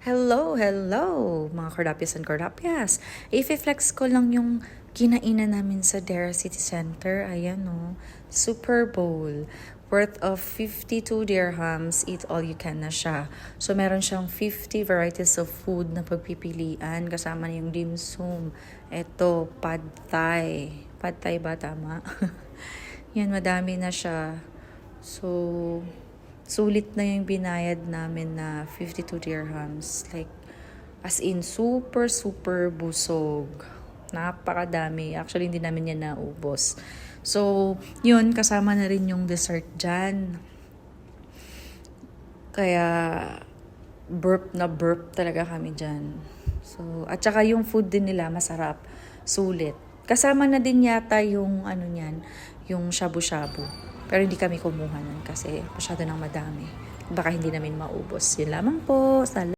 Hello, mga Cordapias and Cordapias. I-flex ko lang yung kinainan namin sa Dera City Center. Ayan o, Super Bowl. Worth of 52 dirhams, eat all you can na siya. So meron siyang 50 varieties of food na pagpipilian. Kasama na yung dim sum. Ito, pad thai. Pad thai ba tama? Yan, madami na siya. So, sulit na yung binayad namin na 52 dirhams. Like, as in, super busog. Napakadami. Actually, hindi namin yan naubos. So, yun, kasama na rin yung dessert dyan. Kaya, burp na burp talaga kami dyan. So, at saka yung food din nila, masarap. Sulit. Kasama na din yata yung, yung shabu-shabu. Pero hindi kami kumuha nun kasi masyado nang madami. Baka hindi namin maubos. Yun lamang po.